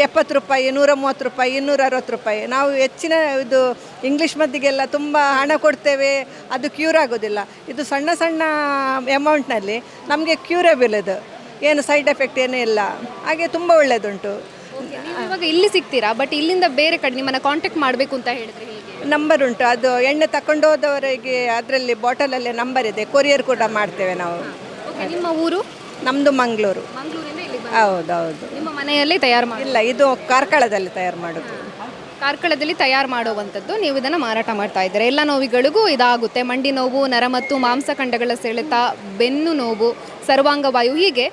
70 ರೂಪಾಯಿ, 130 ರೂಪಾಯಿ, 260 ರೂಪಾಯಿ. ನಾವು ಹೆಚ್ಚಿನ ಇದು ಇಂಗ್ಲೀಷ್ ಮದ್ದಿಗೆಲ್ಲ ತುಂಬ ಹಣ ಕೊಡ್ತೇವೆ, ಅದು ಕ್ಯೂರ್ ಆಗೋದಿಲ್ಲ. ಇದು ಸಣ್ಣ ಸಣ್ಣ ಅಮೌಂಟ್ನಲ್ಲಿ ನಮಗೆ ಕ್ಯೂರಬಲ್, ಇದು ಏನು ಸೈಡ್ ಎಫೆಕ್ಟ್ ಏನೂ ಇಲ್ಲ. ಹಾಗೆ ತುಂಬ ಒಳ್ಳೆಯದುಂಟು. ನೀವು ಇವಾಗ ಇಲ್ಲಿ ಸಿಗ್ತೀರಾ, ಬಟ್ ಇಲ್ಲಿಂದ ಬೇರೆ ಕಡೆ ನಿಮ್ಮನ್ನು ಕಾಂಟ್ಯಾಕ್ಟ್ ಮಾಡಬೇಕು ಅಂತ ಹೇಳಿದ್ರೆ ಹೇಗೆ? ನಂಬರ್ ಉಂಟು, ಅದು ಎಣ್ಣೆ ತಗೊಂಡೋದವರಿಗೆ ಅದರಲ್ಲಿ ಬಾಟಲಲ್ಲೇ ನಂಬರ್ ಇದೆ, ಕೊರಿಯರ್ ಕೂಡ ಮಾಡ್ತೇವೆ ನಾವು. ನಿಮ್ಮ ಊರು? ನಮ್ಮದು ಮಂಗಳೂರು. ಮಂಗಳೂರಿಂದ ಇಲ್ಲಿ ಹೌದೌದು. ನಿಮ್ಮ ಮನೆಯಲ್ಲೇ ತಯಾರು ಮಾಡಿ? ಇಲ್ಲ, ಇದು ಕಾರ್ಕಳದಲ್ಲಿ ತಯಾರು ಮಾಡೋದು. ಕಾರ್ಕಳದಲ್ಲಿ ತಯಾರು ಮಾಡುವಂಥದ್ದು, ನೀವು ಇದನ್ನು ಮಾರಾಟ ಮಾಡ್ತಾ ಇದ್ದೀರಾ. ಎಲ್ಲ ನೋವುಗಳಿಗೂ ಇದಾಗುತ್ತೆ. ಮಂಡಿ ನೋವು, ನರ ಮತ್ತು ಮಾಂಸಖಂಡಗಳ ಸೆಳೆತ, ಬೆನ್ನು ನೋವು, ಸರ್ವಾಂಗವಾಯು, ಹೀಗೆ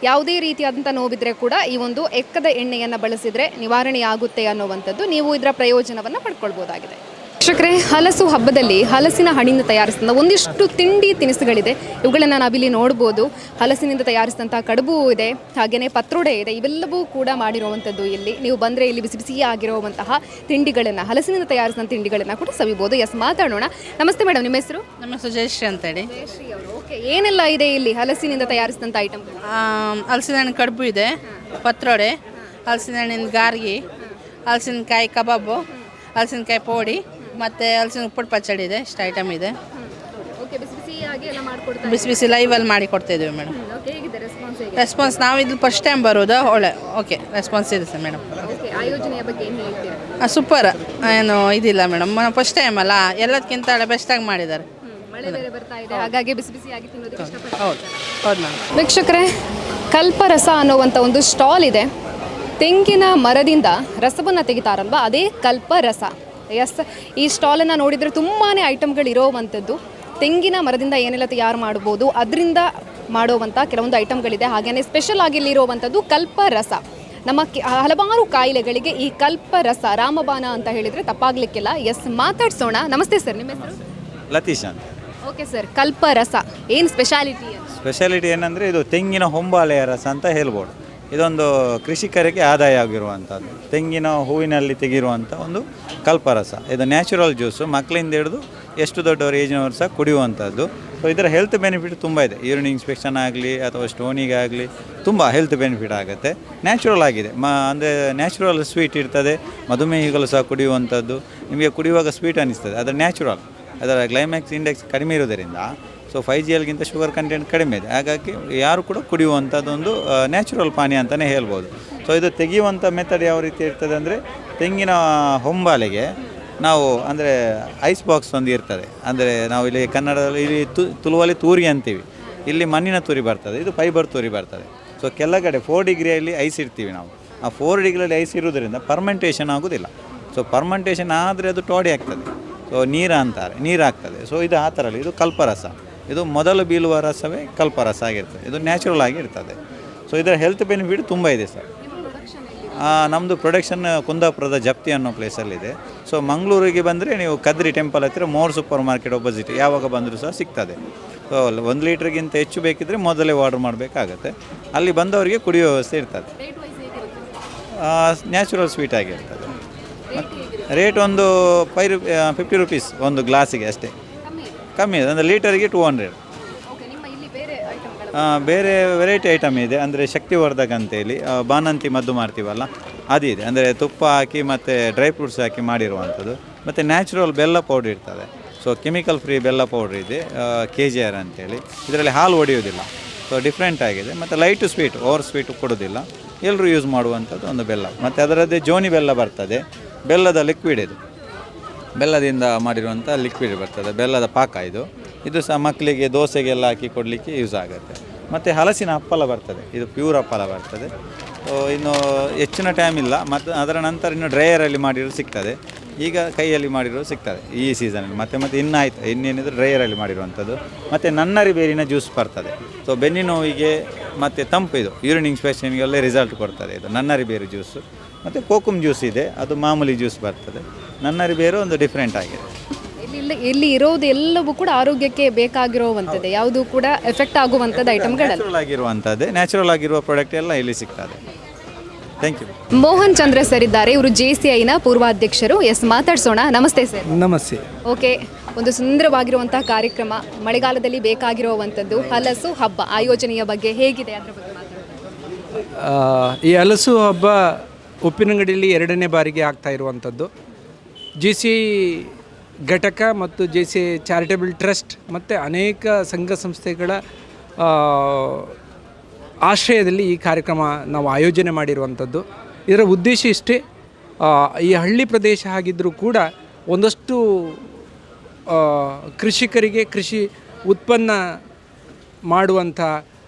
ಯಾವುದೇ ರೀತಿಯಾದಂಥ ನೋವಿದ್ರೆ ಕೂಡ ಈ ಒಂದು ಎಕ್ಕದ ಎಣ್ಣೆಯನ್ನು ಬಳಸಿದರೆ ನಿವಾರಣೆಯಾಗುತ್ತೆ ಅನ್ನುವಂಥದ್ದು, ನೀವು ಇದರ ಪ್ರಯೋಜನವನ್ನು ಪಡ್ಕೊಳ್ಬೋದಾಗಿದೆ. ವೀಕ್ಷಕರೇ, ಹಲಸು ಹಬ್ಬದಲ್ಲಿ ಹಲಸಿನ ಹಣ್ಣಿಂದ ತಯಾರಿಸಿದ ಒಂದಿಷ್ಟು ತಿಂಡಿ ತಿನಿಸುಗಳಿದೆ. ಇವುಗಳನ್ನು ನಾವಿಲ್ಲಿ ನೋಡ್ಬೋದು. ಹಲಸಿನಿಂದ ತಯಾರಿಸಿದಂಥ ಕಡುಬು ಇದೆ, ಹಾಗೆಯೇ ಪತ್ರೋಡೆ ಇದೆ. ಇವೆಲ್ಲವೂ ಕೂಡ ಮಾಡಿರುವಂಥದ್ದು. ಇಲ್ಲಿ ನೀವು ಬಂದರೆ ಇಲ್ಲಿ ಬಿಸಿ ಬಿಸಿಯಾಗಿರುವಂತಹ ತಿಂಡಿಗಳನ್ನು, ಹಲಸಿನಿಂದ ತಯಾರಿಸಿದ ತಿಂಡಿಗಳನ್ನು ಕೂಡ ಸವಿಬೋದು. ಮಾತಾಡೋಣ. ನಮಸ್ತೆ ಮೇಡಮ್, ನಿಮ್ಮ ಹೆಸರು? ನಮ್ಮ ಹೆಸರು ಜಯಶ್ರೀ ಅಂತೇಳಿ. ಓಕೆ, ಏನೆಲ್ಲ ಇದೆ ಇಲ್ಲಿ ಹಲಸಿನಿಂದ ತಯಾರಿಸಿದಂಥ ಐಟಮ್? ಹಲಸಿನ ಹಣ್ಣು ಕಡುಬು ಇದೆ, ಪತ್ರೋಡೆ, ಹಲಸಿನ ಹಣ್ಣಿನ ಗಾರ್ಗಿ, ಹಲಸಿನಕಾಯಿ ಕಬಾಬು, ಹಲಸಿನಕಾಯಿ ಪೋಡಿ ಮತ್ತು ಹಲಸಿನ ಉಪ್ಪಟ್ಟು ಪಚ್ಚಡಿ ಇದೆ. ಇಷ್ಟು ಐಟಮ್ ಇದೆ. ಬಿಸಿ ಬಿಸಿ ಲೈವಲ್ಲಿ ಮಾಡಿ ಕೊಡ್ತಾಯಿದ್ದೀವಿ ಮೇಡಮ್. ರೆಸ್ಪಾನ್ಸ್ ನಾವು ಇದು ಫಸ್ಟ್ ಟೈಮ್ ಬರೋದು, ಒಳ್ಳೆ ಓಕೆ ರೆಸ್ಪಾನ್ಸ್ ಇದೆ ಸರ್ ಮೇಡಮ್. ಸೂಪರ್, ಏನು ಇದಿಲ್ಲ ಮೇಡಮ್, ಫಸ್ಟ್ ಟೈಮ್ ಅಲ್ಲ, ಎಲ್ಲದಕ್ಕಿಂತ ಬೆಸ್ಟಾಗಿ ಮಾಡಿದ್ದಾರೆ. ಹಾಗಾಗಿ ಬಿಸಿ ಬಿಸಿಯಾಗಿ ತಿನ್ನೋದಕ್ಕೆ ಇಷ್ಟಪಡ್ತೀನಿ. ಹೌದು ಮ್ಯಾಮ್. ವೀಕ್ಷಕರೇ, ಕಲ್ಪರಸ ಅನ್ನುವಂಥ ಒಂದು ಸ್ಟಾಲ್ ಇದೆ. ತೆಂಗಿನ ಮರದಿಂದ ರಸವನ್ನು ತೆಗಿತಾರಲ್ವ, ಅದೇ ಕಲ್ಪರಸ. ಎಸ್, ಈ ಸ್ಟಾಲನ್ನು ನೋಡಿದರೆ ತುಂಬಾ ಐಟಮ್ಗಳು ಇರೋವಂಥದ್ದು. ತೆಂಗಿನ ಮರದಿಂದ ಏನೆಲ್ಲ ತಯಾರು ಮಾಡ್ಬೋದು, ಅದರಿಂದ ಮಾಡೋವಂಥ ಕೆಲವೊಂದು ಐಟಮ್ಗಳಿದೆ. ಹಾಗೆಯೇ ಸ್ಪೆಷಲ್ ಆಗಿ ಇಲ್ಲಿರುವಂಥದ್ದು ಕಲ್ಪರಸ. ನಮ್ಮ ಹಲವಾರು ಕಾಯಿಲೆಗಳಿಗೆ ಈ ಕಲ್ಪರಸ ರಾಮಬಾಣ ಅಂತ ಹೇಳಿದರೆ ತಪ್ಪಾಗಲಿಕ್ಕಿಲ್ಲ. ಎಸ್, ಮಾತಾಡ್ಸೋಣ. ನಮಸ್ತೆ ಸರ್, ನಿಮ್ಮ ಹೆಸರು? ಲತೀಶ್ ಅಂತ. ಓಕೆ ಸರ್, ಕಲ್ಪರಸ ಏನು ಸ್ಪೆಷಾಲಿಟಿ? ಸ್ಪೆಷಾಲಿಟಿ ಏನಂದರೆ ಇದು ತೆಂಗಿನ ಹೊಂಬಾಳೆಯ ರಸ ಅಂತ ಹೇಳ್ಬೋದು. ಇದೊಂದು ಕೃಷಿಕರಿಗೆ ಆದಾಯ ಆಗಿರುವಂಥದ್ದು. ತೆಂಗಿನ ಹೂವಿನಲ್ಲಿ ತೆಗೆಯಿರುವಂಥ ಒಂದು ಕಲ್ಪರಸ. ಇದು ನ್ಯಾಚುರಲ್ ಜ್ಯೂಸು, ಮಕ್ಕಳಿಂದ ಹಿಡಿದು ಎಷ್ಟು ದೊಡ್ಡವರು ಏಜ್ನವರು ಸಹ ಕುಡಿಯುವಂಥದ್ದು. ಸೊ ಇದರ ಹೆಲ್ತ್ ಬೆನಿಫಿಟ್ ತುಂಬ ಇದೆ. ಯೂರಿನ್ ಇನ್ಸ್ಪೆಕ್ಷನ್ ಆಗಲಿ ಅಥವಾ ಸ್ಟೋನಿಗಾಗಲಿ ತುಂಬ ಹೆಲ್ತ್ ಬೆನಿಫಿಟ್ ಆಗುತ್ತೆ. ನ್ಯಾಚುರಲ್ ಆಗಿದೆ, ಅಂದರೆ ನ್ಯಾಚುರಲ್ ಸ್ವೀಟ್ ಇರ್ತದೆ. ಮಧುಮೇಹಿಗಳು ಸಹ ಕುಡಿಯುವಂಥದ್ದು. ನಿಮಗೆ ಕುಡಿಯುವಾಗ ಸ್ವೀಟ್ ಅನ್ನಿಸ್ತದೆ, ಅದರ ನ್ಯಾಚುರಲ್. ಅದರ ಗ್ಲೈಮ್ಯಾಕ್ಸ್ ಇಂಡೆಕ್ಸ್ ಕಡಿಮೆ ಇರೋದರಿಂದ, ಸೊ 5GLಗಿಂತ ಶುಗರ್ ಕಂಟೆಂಟ್ ಕಡಿಮೆ ಇದೆ. ಹಾಗಾಗಿ ಯಾರು ಕೂಡ ಕುಡಿಯುವಂಥದ್ದೊಂದು ನ್ಯಾಚುರಲ್ ಪಾನೀಯ ಅಂತಲೇ ಹೇಳ್ಬೋದು. ಸೊ ಇದು ತೆಗೆಯುವಂಥ ಮೆಥಡ್ ಯಾವ ರೀತಿ ಇರ್ತದೆ ಅಂದರೆ, ತೆಂಗಿನ ಹೊಂಬಾಲೆಗೆ ನಾವು ಅಂದರೆ ಐಸ್ ಬಾಕ್ಸ್ ಒಂದು ಇರ್ತದೆ. ಅಂದರೆ ನಾವು ಇಲ್ಲಿ ಕನ್ನಡದಲ್ಲಿ ಇಲ್ಲಿ ತುಳುವಲ್ಲಿ ತೂರಿ ಅಂತೀವಿ, ಇಲ್ಲಿ ಮಣ್ಣಿನ ತೂರಿ ಬರ್ತದೆ, ಇದು ಫೈಬರ್ ತೂರಿ ಬರ್ತದೆ. ಸೊ ಕೆಳಗಡೆ 4 ಡಿಗ್ರಿಯಲ್ಲಿ ಐಸ್ ಇರ್ತೀವಿ ನಾವು. ಆ 4 ಡಿಗ್ರಿಯಲ್ಲಿ ಐಸ್ ಇರೋದ್ರಿಂದ ಪರ್ಮೆಂಟೇಷನ್ ಆಗೋದಿಲ್ಲ. ಸೊ ಪರ್ಮೆಂಟೇಷನ್ ಆದರೆ ಅದು ಟೋಡಿ ಆಗ್ತದೆ. ಸೊ ನೀರು ಆಗ್ತದೆ. ಸೊ ಇದು ಆ ಥರಲ್ಲಿ ಇದು ಕಲ್ಪರಸ. ಇದು ಮೊದಲು ಬೀಳುವ ರಸವೇ ಕಲ್ಪರಸ ಆಗಿರ್ತದೆ. ಇದು ನ್ಯಾಚುರಲ್ ಆಗಿರ್ತದೆ. ಸೊ ಇದರ ಹೆಲ್ತ್ ಬೆನಿಫಿಟ್ ತುಂಬ ಇದೆ ಸರ್. ನಮ್ಮದು ಪ್ರೊಡಕ್ಷನ್ ಕುಂದಾಪುರದ ಜಪ್ತಿ ಅನ್ನೋ ಪ್ಲೇಸಲ್ಲಿದೆ. ಸೊ ಮಂಗಳೂರಿಗೆ ಬಂದರೆ ನೀವು ಕದ್ರಿ ಟೆಂಪಲ್ ಹತ್ತಿರ ಮೋರ್ ಸೂಪರ್ ಮಾರ್ಕೆಟ್ ಅಪೋಸಿಟ್ ಯಾವಾಗ ಬಂದರೂ ಸಹ ಸಿಗ್ತದೆ. ಸೊ 1 ಲೀಟ್ರಿಗಿಂತ ಹೆಚ್ಚು ಬೇಕಿದ್ದರೆ ಮೊದಲೇ ಆರ್ಡ್ರ್ ಮಾಡಬೇಕಾಗತ್ತೆ. ಅಲ್ಲಿ ಬಂದವರಿಗೆ ಕುಡಿಯೋ ವ್ಯವಸ್ಥೆ ಇರ್ತದೆ. ನ್ಯಾಚುರಲ್ ಸ್ವೀಟ್ ಆಗಿರ್ತದೆ. ರೇಟ್ ಒಂದು 50 ರುಪೀಸ್ ಒಂದು ಗ್ಲಾಸಿಗೆ ಅಷ್ಟೇ, ಕಮ್ಮಿ ಇದೆ. ಅಂದರೆ ಲೀಟರಿಗೆ 200. ಬೇರೆ ವೆರೈಟಿ ಐಟಮ್ ಇದೆ. ಅಂದರೆ ಶಕ್ತಿವರ್ಧಕ ಅಂತೇಳಿ ಬಾಣಂತಿ ಮದ್ದು ಮಾಡ್ತೀವಲ್ಲ, ಅದಿದೆ. ಅಂದರೆ ತುಪ್ಪ ಹಾಕಿ ಮತ್ತು ಡ್ರೈ ಫ್ರೂಟ್ಸ್ ಹಾಕಿ ಮಾಡಿರುವಂಥದ್ದು. ಮತ್ತು ನ್ಯಾಚುರಲ್ ಬೆಲ್ಲ ಪೌಡ್ರ್ ಇರ್ತದೆ. ಸೊ ಕೆಮಿಕಲ್ ಫ್ರೀ ಬೆಲ್ಲ ಪೌಡ್ರ್ ಇದೆ, KGR ಅಂತೇಳಿ. ಇದರಲ್ಲಿ ಹಾಲು ಹೊಡೆಯೋದಿಲ್ಲ. ಸೊ ಡಿಫ್ರೆಂಟ್ ಆಗಿದೆ. ಮತ್ತು ಲೈಟು ಸ್ವೀಟ್, ಓವರ್ ಸ್ವೀಟು ಕೊಡೋದಿಲ್ಲ. ಎಲ್ಲರೂ ಯೂಸ್ ಮಾಡುವಂಥದ್ದು ಒಂದು ಬೆಲ್ಲ. ಮತ್ತು ಅದರದ್ದೇ ಜೋನಿ ಬೆಲ್ಲ ಬರ್ತದೆ, ಬೆಲ್ಲದ ಲಿಕ್ವಿಡ್ ಇದು, ಬೆಲ್ಲದಿಂದ ಮಾಡಿರುವಂಥ ಲಿಕ್ವಿಡ್ ಬರ್ತದೆ, ಬೆಲ್ಲದ ಪಾಕ ಇದು. ಇದು ಸಹ ಮಕ್ಕಳಿಗೆ ದೋಸೆಗೆಲ್ಲ ಹಾಕಿ ಕೊಡಲಿಕ್ಕೆ ಯೂಸ್ ಆಗುತ್ತೆ. ಮತ್ತು ಹಲಸಿನ ಹಪ್ಪಳ ಬರ್ತದೆ, ಇದು ಪ್ಯೂರ್ ಹಪ್ಪಳ ಬರ್ತದೆ. ಇನ್ನು ಹೆಚ್ಚಿನ ಟೈಮ್ ಇಲ್ಲ, ಮತ್ತು ಅದರ ನಂತರ ಇನ್ನು ಡ್ರೈಯರಲ್ಲಿ ಮಾಡಿರೋ ಸಿಗ್ತದೆ. ಈಗ ಕೈಯಲ್ಲಿ ಮಾಡಿರೋ ಸಿಗ್ತದೆ ಈ ಸೀಸನಲ್ಲಿ. ಮತ್ತೆ ಇನ್ನಾಯ್ತು, ಇನ್ನೇನಿದ್ರು ಡ್ರೈಯರಲ್ಲಿ ಮಾಡಿರುವಂಥದ್ದು. ಮತ್ತು ನನ್ನರಿ ಬೇರಿನ ಜ್ಯೂಸ್ ಬರ್ತದೆ. ಸೊ ಬೆನ್ನಿ ನೋವಿಗೆ ಮತ್ತು ತಂಪು, ಇದು ಯೂರಿನ್ ಇನ್ಫೆಕ್ಷನ್ಗೆ ಒಳ್ಳೆ ರಿಸಲ್ಟ್ ಕೊಡ್ತದೆ ಇದು ನನ್ನರಿ ಬೇರು ಜ್ಯೂಸು. ಮತ್ತು ಕೋಕುಮ್ ಜ್ಯೂಸ್ ಇದೆ, ಅದು ಮಾಮೂಲಿ ಜ್ಯೂಸ್ ಬರ್ತದೆ. ನನ್ನರಿ ಬೇರು ಒಂದು ಡಿಫ್ರೆಂಟ್ ಆಗಿದೆ. ಇಲ್ಲಿ ಇರೋದು ಎಲ್ಲವೂ ಕೂಡ ಆರೋಗ್ಯಕ್ಕೆ ಬೇಕಾಗಿರುವಂಥದ್ದು, ಯಾವುದು ಕೂಡ ಎಫೆಕ್ಟ್ ಆಗುವಂಥದ್ದು ಐಟಮ್ಗಳಲ್ಲ. ನ್ಯಾಚುರಲ್ ಆಗಿರುವ ಪ್ರಾಡಕ್ಟ್ ಎಲ್ಲ ಇಲ್ಲಿ ಸಿಗ್ತದೆ. Thank you. Mohan Chandra sir ಇದ್ದಾರೆ, ಇವರು JCIನ ಪೂರ್ವಾಧ್ಯಕ್ಷರು. ಎಸ್, ಮಾತಾಡ್ಸೋಣ. ನಮಸ್ತೆ ಸರ್. ನಮಸ್ತೆ. ಓಕೆ, ಒಂದು ಸುಂದರವಾಗಿರುವಂತಹ ಕಾರ್ಯಕ್ರಮ, ಮಳೆಗಾಲದಲ್ಲಿ ಬೇಕಾಗಿರುವಂಥದ್ದು ಹಲಸು ಹಬ್ಬ ಆಯೋಜನೆಯ ಬಗ್ಗೆ ಹೇಗಿದೆ ಅದರ ಬಗ್ಗೆ ಮಾತಾಡೋಣ. ಈ ಹಲಸು ಹಬ್ಬ ಉಪ್ಪಿನಂಗಡಿಯಲ್ಲಿ 2ನೇ ಬಾರಿಗೆ ಆಗ್ತಾ ಇರುವಂಥದ್ದು. JCI ಘಟಕ ಮತ್ತು JCI ಚಾರಿಟೇಬಲ್ ಟ್ರಸ್ಟ್ ಮತ್ತು ಅನೇಕ ಸಂಘ ಸಂಸ್ಥೆಗಳ ಆಶ್ರಯದಲ್ಲಿ ಈ ಕಾರ್ಯಕ್ರಮ ನಾವು ಆಯೋಜನೆ ಮಾಡಿರುವಂಥದ್ದು. ಇದರ ಉದ್ದೇಶ ಇಷ್ಟೇ, ಈ ಹಳ್ಳಿ ಪ್ರದೇಶ ಆಗಿದ್ದರೂ ಕೂಡ ಒಂದಷ್ಟು ಕೃಷಿಕರಿಗೆ, ಕೃಷಿ ಉತ್ಪನ್ನ ಮಾಡುವಂಥ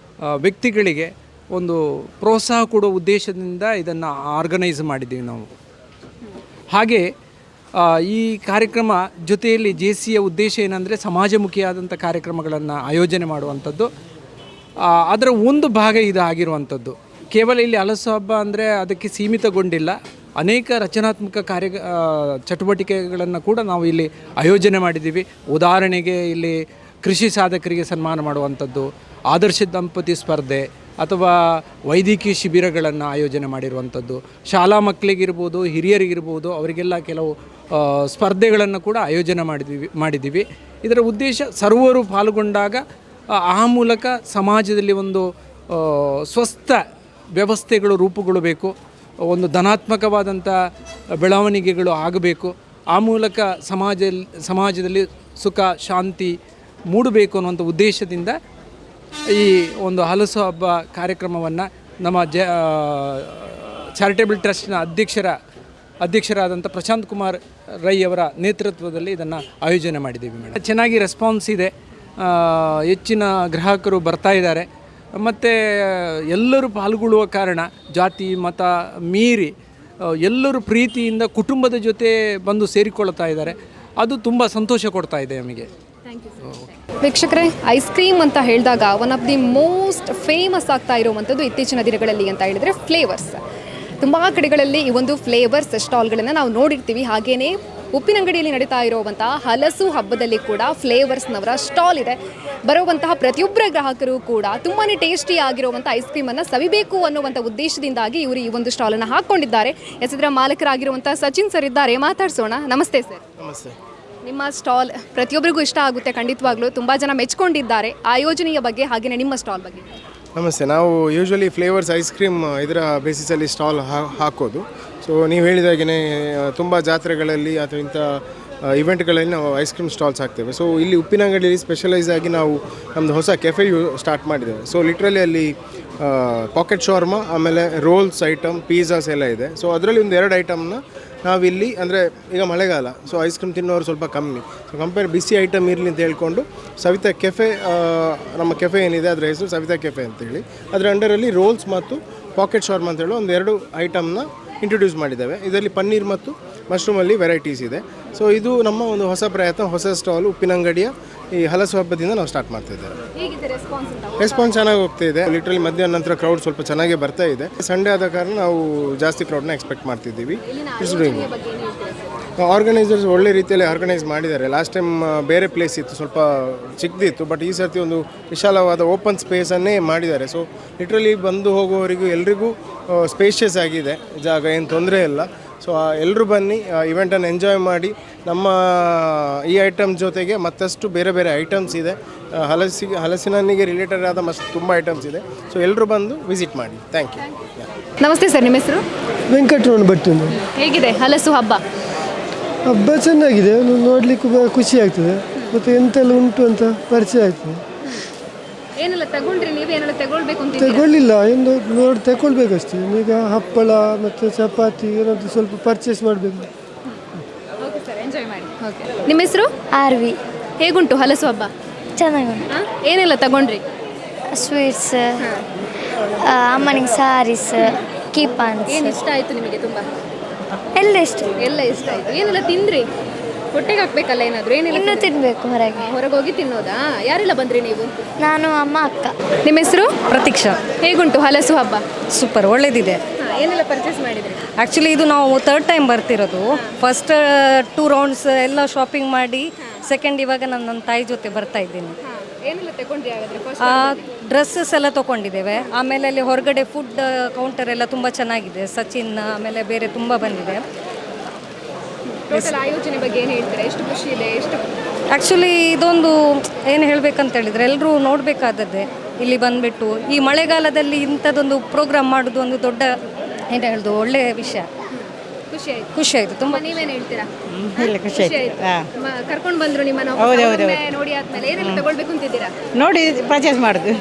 ವ್ಯಕ್ತಿಗಳಿಗೆ ಒಂದು ಪ್ರೋತ್ಸಾಹ ಕೊಡುವ ಉದ್ದೇಶದಿಂದ ಇದನ್ನು ಆರ್ಗನೈಸ್ ಮಾಡಿದ್ದೀವಿ ನಾವು. ಹಾಗೆ ಈ ಕಾರ್ಯಕ್ರಮ ಜೊತೆಯಲ್ಲಿ JCIಯ ಉದ್ದೇಶ ಏನಂದರೆ ಸಮಾಜಮುಖಿಯಾದಂಥ ಕಾರ್ಯಕ್ರಮಗಳನ್ನು ಆಯೋಜನೆ ಮಾಡುವಂಥದ್ದು. ಅದರ ಒಂದು ಭಾಗ ಇದು ಆಗಿರುವಂಥದ್ದು. ಕೇವಲ ಇಲ್ಲಿ ಹಲಸು ಹಬ್ಬ ಅಂದರೆ ಅದಕ್ಕೆ ಸೀಮಿತಗೊಂಡಿಲ್ಲ, ಅನೇಕ ರಚನಾತ್ಮಕ ಚಟುವಟಿಕೆಗಳನ್ನು ಕೂಡ ನಾವು ಇಲ್ಲಿ ಆಯೋಜನೆ ಮಾಡಿದ್ದೀವಿ. ಉದಾಹರಣೆಗೆ ಇಲ್ಲಿ ಕೃಷಿ ಸಾಧಕರಿಗೆ ಸನ್ಮಾನ ಮಾಡುವಂಥದ್ದು, ಆದರ್ಶ ದಂಪತಿ ಸ್ಪರ್ಧೆ ಅಥವಾ ವೈದ್ಯಕೀಯ ಶಿಬಿರಗಳನ್ನು ಆಯೋಜನೆ ಮಾಡಿರುವಂಥದ್ದು, ಶಾಲಾ ಮಕ್ಕಳಿಗಿರ್ಬೋದು, ಹಿರಿಯರಿಗಿರ್ಬೋದು, ಅವರಿಗೆಲ್ಲ ಕೆಲವು ಸ್ಪರ್ಧೆಗಳನ್ನು ಕೂಡ ಆಯೋಜನೆ ಮಾಡಿದ್ದೀವಿ. ಇದರ ಉದ್ದೇಶ ಸರ್ವರು ಪಾಲ್ಗೊಂಡಾಗ ಆ ಮೂಲಕ ಸಮಾಜದಲ್ಲಿ ಒಂದು ಸ್ವಸ್ಥ ವ್ಯವಸ್ಥೆಗಳು ರೂಪುಗೊಳ್ಳಬೇಕು, ಒಂದು ಧನಾತ್ಮಕವಾದಂಥ ಬೆಳವಣಿಗೆಗಳು ಆಗಬೇಕು. ಆ ಮೂಲಕ ಸಮಾಜದಲ್ಲಿ ಸುಖ ಶಾಂತಿ ಮೂಡಬೇಕು ಅನ್ನುವಂಥ ಉದ್ದೇಶದಿಂದ ಈ ಒಂದು ಹಲಸು ಹಬ್ಬ ಕಾರ್ಯಕ್ರಮವನ್ನು ನಮ್ಮ ಚಾರಿಟೇಬಲ್ ಟ್ರಸ್ಟ್ನ ಅಧ್ಯಕ್ಷರಾದಂಥ ಪ್ರಶಾಂತ್ ಕುಮಾರ್ ರೈ ಅವರ ನೇತೃತ್ವದಲ್ಲಿ ಇದನ್ನು ಆಯೋಜನೆ ಮಾಡಿದ್ದೀವಿ ಮೇಡಮ್. ಚೆನ್ನಾಗಿ ರೆಸ್ಪಾನ್ಸ್ ಇದೆ, ಹೆಚ್ಚಿನ ಗ್ರಾಹಕರು ಬರ್ತಾ ಇದ್ದಾರೆ. ಮತ್ತು ಎಲ್ಲರೂ ಪಾಲ್ಗೊಳ್ಳುವ ಕಾರಣ ಜಾತಿ ಮತ ಮೀರಿ ಎಲ್ಲರೂ ಪ್ರೀತಿಯಿಂದ ಕುಟುಂಬದ ಜೊತೆ ಬಂದು ಸೇರಿಕೊಳ್ತಾ ಇದ್ದಾರೆ. ಅದು ತುಂಬ ಸಂತೋಷ ಕೊಡ್ತಾ ಇದೆ ನಮಗೆ. ವೀಕ್ಷಕರೇ, ಐಸ್ ಕ್ರೀಮ್ ಅಂತ ಹೇಳಿದಾಗ one of the most famous ಆಗ್ತಾ ಇರುವಂಥದ್ದು ಇತ್ತೀಚಿನ ದಿನಗಳಲ್ಲಿ ಅಂತ ಹೇಳಿದರೆ ಫ್ಲೇವರ್ಸ್. ತುಂಬ ಕಡೆಗಳಲ್ಲಿ ಈ ಒಂದು ಫ್ಲೇವರ್ಸ್ ಸ್ಟಾಲ್ಗಳನ್ನು ನಾವು ನೋಡಿರ್ತೀವಿ. ಹಾಗೆಯೇ ಉಪ್ಪಿನಂಗಡಿಯಲ್ಲಿ ನಡೀತಾ ಇರುವಂತಹ ಹಲಸು ಹಬ್ಬದಲ್ಲಿ ಕೂಡ ಫ್ಲೇವರ್ಸ್ನವರ ಸ್ಟಾಲ್ ಇದೆ. ಬರುವಂತಹ ಪ್ರತಿಯೊಬ್ಬರ ಗ್ರಾಹಕರು ಕೂಡ ತುಂಬಾ ಟೇಸ್ಟಿ ಆಗಿರುವಂಥ ಐಸ್ ಕ್ರೀಮನ್ನು ಸವಿಬೇಕು ಅನ್ನುವಂಥ ಉದ್ದೇಶದಿಂದಾಗಿ ಇವರು ಈ ಒಂದು ಸ್ಟಾಲನ್ನು ಹಾಕ್ಕೊಂಡಿದ್ದಾರೆ. ಇದರ ಮಾಲಕರಾಗಿರುವಂಥ ಸಚಿನ್ ಸರ್ ಇದ್ದಾರೆ, ಮಾತಾಡ್ಸೋಣ. ನಮಸ್ತೆ ಸರ್. ನಮಸ್ತೆ. ನಿಮ್ಮ ಸ್ಟಾಲ್ ಪ್ರತಿಯೊಬ್ಬರಿಗೂ ಇಷ್ಟ ಆಗುತ್ತೆ ಖಂಡಿತವಾಗ್ಲೂ, ತುಂಬ ಜನ ಮೆಚ್ಕೊಂಡಿದ್ದಾರೆ. ಆಯೋಜನೆಯ ಬಗ್ಗೆ ಹಾಗೆಯೇ ನಿಮ್ಮ ಸ್ಟಾಲ್ ಬಗ್ಗೆ. ನಮಸ್ತೆ. ನಾವು ಯೂಶ್ವಲಿ ಫ್ಲೇವರ್ಸ್ ಐಸ್ ಕ್ರೀಮ್ ಇದರ ಬೇಸಿಸಲ್ಲಿ ಸ್ಟಾಲ್ ಹಾಕೋದು. ಸೊ ನೀವು ಹೇಳಿದಾಗೇ ತುಂಬ ಜಾತ್ರೆಗಳಲ್ಲಿ ಅಥವಾ ಇಂಥ ಇವೆಂಟ್ಗಳಲ್ಲಿ ನಾವು ಐಸ್ ಕ್ರೀಮ್ ಸ್ಟಾಲ್ಸ್ ಹಾಕ್ತೇವೆ. ಸೊ ಇಲ್ಲಿ ಉಪ್ಪಿನಂಗಡಿಯಲ್ಲಿ ಸ್ಪೆಷಲೈಸ್ ಆಗಿ ನಾವು ನಮ್ಮದು ಹೊಸ ಕೆಫೆಯು ಸ್ಟಾರ್ಟ್ ಮಾಡಿದ್ದೇವೆ. ಸೊ ಲಿಟ್ರಲಿ ಅಲ್ಲಿ ಪಾಕೆಟ್ ಶಾರ್ಮಾ, ಆಮೇಲೆ ರೋಲ್ಸ್ ಐಟಮ್, ಪಿಜ್ಜಾಸ್ ಎಲ್ಲ ಇದೆ. ಸೊ ಅದರಲ್ಲಿ ಒಂದು 2 ಐಟಮ್ನ ನಾವಿಲ್ಲಿ, ಅಂದರೆ ಈಗ ಮಳೆಗಾಲ, ಸೊ ಐಸ್ ಕ್ರೀಮ್ ತಿನ್ನೋರು ಸ್ವಲ್ಪ ಕಮ್ಮಿ, ಸೊ ಕಂಪೇರ್ ಬಿಸಿ ಐಟಮ್ ಇರಲಿ ಅಂತ ಹೇಳ್ಕೊಂಡು ಸವಿತಾ ಕೆಫೆ, ನಮ್ಮ ಕೆಫೆ ಏನಿದೆ ಅದರ ಹೆಸರು ಸವಿತಾ ಕೆಫೆ ಅಂತೇಳಿ, ಅದರ ಅಂಡರಲ್ಲಿ ರೋಲ್ಸ್ ಮತ್ತು ಪಾಕೆಟ್ ಶಾರ್ಮಾ ಅಂತೇಳಿ ಒಂದು 2 ಐಟಮ್ನ ಇಂಟ್ರೊಡ್ಯೂಸ್ ಮಾಡಿದ್ದೇವೆ. ಇದರಲ್ಲಿ ಪನ್ನೀರ್ ಮತ್ತು ಮಶ್ರೂಮಲ್ಲಿ ವೆರೈಟೀಸ್ ಇದೆ. ಸೊ ಇದು ನಮ್ಮ ಒಂದು ಹೊಸ ಪ್ರಯತ್ನ, ಹೊಸ ಸ್ಟಾಲ್ ಉಪ್ಪಿನಂಗಡಿಯ ಈ ಹಲಸು ಹಬ್ಬದಿಂದ ನಾವು ಸ್ಟಾರ್ಟ್ ಮಾಡ್ತಿದ್ದೇವೆ. ರೆಸ್ಪಾನ್ಸ್ ಚೆನ್ನಾಗಿ ಹೋಗ್ತಿದೆ. ಲಿಟ್ರಲಿ ಮಧ್ಯಾಹ್ನ ನಂತರ ಕ್ರೌಡ್ ಸ್ವಲ್ಪ ಚೆನ್ನಾಗೇ ಬರ್ತಾ ಇದೆ. ಸಂಡೇ ಆದ ಕಾರಣ ನಾವು ಜಾಸ್ತಿ ಕ್ರೌಡ್ನ ಎಕ್ಸ್ಪೆಕ್ಟ್ ಮಾಡ್ತಿದ್ದೀವಿ. ಆರ್ಗನೈಸರ್ಸ್ ಒಳ್ಳೆ ರೀತಿಯಲ್ಲಿ ಆರ್ಗನೈಸ್ ಮಾಡಿದ್ದಾರೆ. ಲಾಸ್ಟ್ ಟೈಮ್ ಬೇರೆ ಪ್ಲೇಸ್ ಇತ್ತು, ಸ್ವಲ್ಪ ಚಿಕ್ಕದಿತ್ತು, ಬಟ್ ಈ ಸರ್ತಿ ಒಂದು ವಿಶಾಲವಾದ ಓಪನ್ ಸ್ಪೇಸನ್ನೇ ಮಾಡಿದ್ದಾರೆ. ಸೊ ಲಿಟ್ರಲಿ ಬಂದು ಹೋಗುವವರಿಗೂ ಎಲ್ರಿಗೂ ಸ್ಪೇಷಿಯಸ್ ಆಗಿದೆ ಜಾಗ, ಏನು ತೊಂದರೆ ಇಲ್ಲ. ಸೊ ಎಲ್ಲರೂ ಬನ್ನಿ, ಇವೆಂಟನ್ನು ಎಂಜಾಯ್ ಮಾಡಿ. ನಮ್ಮ ಈ ಐಟಮ್ ಜೊತೆಗೆ ಮತ್ತಷ್ಟು ಬೇರೆ ಬೇರೆ ಐಟಮ್ಸ್ ಇದೆ, ಹಲಸಿನಿಗೆ ರಿಲೇಟೆಡ್ ಆದ ತುಂಬ ಐಟಮ್ಸ್ ಇದೆ. ಸೊ ಎಲ್ಲರೂ ಬಂದು ವಿಸಿಟ್ ಮಾಡಿ. Thank you. ನಮಸ್ತೆ ಸರ್, ನಿಮ್ಮ ಹೆಸರು? ವೆಂಕಟರಮಣ ಭಟ್. ಹೇಗಿದೆ ಹಲಸು ಹಬ್ಬ? ಹಬ್ಬ ಚೆನ್ನಾಗಿದೆ, ನೋಡಲಿಕ್ಕೂ ಖುಷಿ ಆಗ್ತದೆ, ಮತ್ತು ಎಂತೆಲ್ಲ ಉಂಟು ಅಂತ ಪರಿಚಯ ಆಗ್ತದೆ. ಏನೆಲ್ಲ ತಗೊಂಡ್ರಿ ನೀವು? ಏನೆಲ್ಲ ತಗೊಳ್ಬೇಕು ಅಂತ? ತಗೊಳ್ಳಿಲ್ಲ, ಎಂದು ನೋಡಿ ತಗೊಳ್ಬೇಕಷ್ಟೇ. ಈಗ ಹಪ್ಪಳ ಮತ್ತು ಚಪಾತಿ ಏನಾದರೂ ಸ್ವಲ್ಪ ಪರ್ಚೇಸ್ ಮಾಡಬೇಕು. ಓಕೆ ಸರ್, ಎಂಜಾಯ್ ಮಾಡಿ. ಓಕೆ, ನಿಮ್ಮ ಹೆಸರು? ಆರ್ವಿ. ಹೇಗುಂಟು ಹಲಸು ಹಬ್ಬ? ಚೆನ್ನಾಗುಂಟು. ಏನೆಲ್ಲ ತಗೊಂಡ್ರಿ? ಸ್ವೀಟ್ಸ್, ಅಮ್ಮನಿಗೆ ಸಾರೀಸ್, ಕೀಪಾನ್ಸ್ ಏನು ಇಷ್ಟ ಆಯಿತು ನಿಮಗೆ ತುಂಬ? ಎಲ್ಲ ಇಷ್ಟ. ಎಲ್ಲ ಇಷ್ಟ ಆಯಿತು. ಏನೆಲ್ಲ ತಿಂದ್ರಿ? ಹೊಟ್ಟೆಗೆ ಹಾಕ್ಬೇಕಲ್ಲ ಏನಾದರೂ? ಏನೆಲ್ಲ ಇನ್ನೂ ತಿನ್ನಬೇಕು ಹೊರಗೆ. ಹೊರಗೆ ಹೋಗಿ ತಿನ್ನೋದಾ? ಯಾರೆಲ್ಲ ಬಂದ್ರಿ ನೀವು? ನಾನು, ಅಮ್ಮ, ಅಕ್ಕ. ನಿಮ್ಮ ಹೆಸರು? ಪ್ರತೀಕ್ಷಾ. ಹೇಗುಂಟು ಹಲಸು ಹಬ್ಬ? ಸೂಪರ್, ಒಳ್ಳೇದಿದೆ. ಏನೆಲ್ಲ ಪರ್ಚೇಸ್ ಮಾಡಿದ್ರಿ? ಆ್ಯಕ್ಚುಲಿ ಇದು ನಾವು 3rd ಟೈಮ್ ಬರ್ತಿರೋದು. ಫಸ್ಟ್ 2 ರೌಂಡ್ಸ್ ಎಲ್ಲ ಶಾಪಿಂಗ್ ಮಾಡಿ, ಸೆಕೆಂಡ್ ಇವಾಗ ನನ್ನ ತಾಯಿ ಜೊತೆ ಬರ್ತಾ ಇದ್ದೀನಿ. ಏನೆಲ್ಲ ತಗೊಂಡ್ರಿ ಹಾಗಾದ್ರೆ? ಡ್ರೆಸ್ಸಸ್ ಎಲ್ಲ ತೊಗೊಂಡಿದ್ದೇವೆ. ಆಮೇಲೆ ಅಲ್ಲಿ ಹೊರಗಡೆ ಫುಡ್ ಕೌಂಟರ್ ಎಲ್ಲ ತುಂಬ ಚೆನ್ನಾಗಿದೆ. ಸಚಿನ್ ಆಮೇಲೆ ಬೇರೆ ತುಂಬ ಬಂದಿದೆ. ಟೋಟಲ್ ಆಯೋಜನೆ ಬಗ್ಗೆ ಏನು ಹೇಳ್ತೀರಾ? ಎಷ್ಟು ಖುಷಿ ಇದೆ? ಎಷ್ಟು ಆ್ಯಕ್ಚುಲಿ ಇದೊಂದು ಏನು ಹೇಳಬೇಕಂತ ಹೇಳಿದರೆ ಎಲ್ಲರೂ ನೋಡಬೇಕಾದದ್ದೇ. ಇಲ್ಲಿ ಬಂದುಬಿಟ್ಟು ಈ ಮಳೆಗಾಲದಲ್ಲಿ ಇಂಥದ್ದೊಂದು ಪ್ರೋಗ್ರಾಮ್ ಮಾಡೋದು ಒಂದು ದೊಡ್ಡ ಏನು ಹೇಳೋದು ಒಳ್ಳೆಯ ವಿಷಯ. ಖುಷಿ ಆಯಿತು ತುಂಬ. ನೀವೇನು ಹೇಳ್ತೀರಾ? ಖುಷಿ ಆಯ್ತು. ಕರ್ಕೊಂಡು ಬಂದ್ರು ನಿಮ್ಮನ್ನು ನೋಡಿ ಆದ್ಮೇಲೆ ಏನೆಲ್ಲ ತಗೊಳ್ಬೇಕು ಅಂತಿದ್ದೀರಾ? ನೋಡಿ ಪರ್ಚೇಸ್ ಮಾಡೋದು.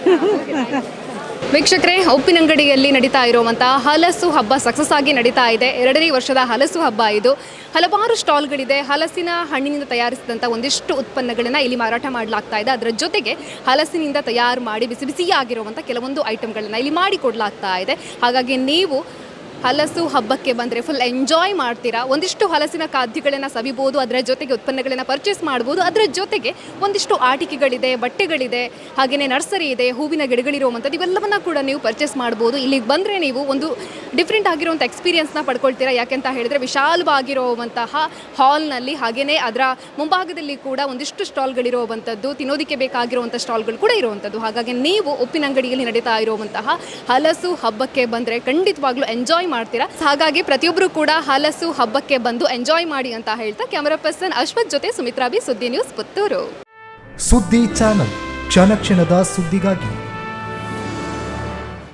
ವೀಕ್ಷಕರೇ, ಉಪ್ಪಿನಂಗಡಿಯಲ್ಲಿ ನಡೀತಾ ಇರುವಂತಹ ಹಲಸು ಹಬ್ಬ ಸಕ್ಸಸ್ ಆಗಿ ನಡೀತಾ ಇದೆ. 2ನೇ ವರ್ಷದ ಹಲಸು ಹಬ್ಬ ಇದು. ಹಲವಾರು ಸ್ಟಾಲ್ಗಳಿದೆ. ಹಲಸಿನ ಹಣ್ಣಿನಿಂದ ತಯಾರಿಸಿದಂಥ ಒಂದಿಷ್ಟು ಉತ್ಪನ್ನಗಳನ್ನು ಇಲ್ಲಿ ಮಾರಾಟ ಮಾಡಲಾಗ್ತಾ ಇದೆ. ಅದರ ಜೊತೆಗೆ ಹಲಸಿನಿಂದ ತಯಾರು ಮಾಡಿ ಬಿಸಿ ಬಿಸಿಯಾಗಿರುವಂಥ ಕೆಲವೊಂದು ಐಟಮ್ಗಳನ್ನು ಇಲ್ಲಿ ಮಾಡಿಕೊಡ್ಲಾಗ್ತಾ ಇದೆ. ಹಾಗಾಗಿ ನೀವು ಹಲಸು ಹಬ್ಬಕ್ಕೆ ಬಂದರೆ ಫುಲ್ ಎಂಜಾಯ್ ಮಾಡ್ತೀರಾ. ಒಂದಿಷ್ಟು ಹಲಸಿನ ಖಾದ್ಯಗಳನ್ನು ಸವಿಬೋದು, ಅದರ ಜೊತೆಗೆ ಉತ್ಪನ್ನಗಳನ್ನು ಪರ್ಚೇಸ್ ಮಾಡ್ಬೋದು. ಅದರ ಜೊತೆಗೆ ಒಂದಿಷ್ಟು ಆಟಿಕೆಗಳಿದೆ, ಬಟ್ಟೆಗಳಿದೆ, ಹಾಗೆಯೇ ನರ್ಸರಿ ಇದೆ, ಹೂವಿನ ಗಿಡಗಳಿರುವಂಥದ್ದು ಇವೆಲ್ಲವನ್ನ ಕೂಡ ನೀವು ಪರ್ಚೇಸ್ ಮಾಡ್ಬೋದು. ಇಲ್ಲಿಗೆ ಬಂದರೆ ನೀವು ಒಂದು ಡಿಫ್ರೆಂಟ್ ಆಗಿರುವಂಥ ಎಕ್ಸ್ಪೀರಿಯನ್ಸ್ನ ಪಡ್ಕೊಳ್ತೀರಾ. ಯಾಕೆಂತ ಹೇಳಿದರೆ ವಿಶಾಲವಾಗಿರುವಂತಹ ಹಾಲ್ನಲ್ಲಿ, ಹಾಗೆಯೇ ಅದರ ಮುಂಭಾಗದಲ್ಲಿ ಕೂಡ ಒಂದಿಷ್ಟು ಸ್ಟಾಲ್ಗಳಿರುವಂಥದ್ದು, ತಿನ್ನೋದಕ್ಕೆ ಬೇಕಾಗಿರುವಂಥ ಸ್ಟಾಲ್ಗಳು ಕೂಡ ಇರುವಂಥದ್ದು. ಹಾಗಾಗಿ ನೀವು ಉಪ್ಪಿನಂಗಡಿಯಲ್ಲಿ ನಡೀತಾ ಇರುವಂತಹ ಹಲಸು ಹಬ್ಬಕ್ಕೆ ಬಂದರೆ ಖಂಡಿತವಾಗ್ಲೂ ಎಂಜಾಯ್ ಮಾಡ್ತೀರಾ. ಹಾಗಾಗಿ ಪ್ರತಿಯೊಬ್ಬರು ಕೂಡ ಹಲಸು ಹಬ್ಬಕ್ಕೆ ಬಂದು ಎಂಜಾಯ್ ಮಾಡಿ ಅಂತ ಹೇಳ್ತಾ ಕ್ಯಾಮರಾ ಪರ್ಸನ್ ಅಶ್ವಥ್ ಜೊತೆ ಸುಮಿತ್ರಾ ಬಿ, ಸುದ್ದಿ ನ್ಯೂಸ್, ಪುತ್ತೂರು. ಸುದ್ದಿ ಚಾನಲ್, ಕ್ಷಣ ಕ್ಷಣದ ಸುದ್ದಿಗಾಗಿ.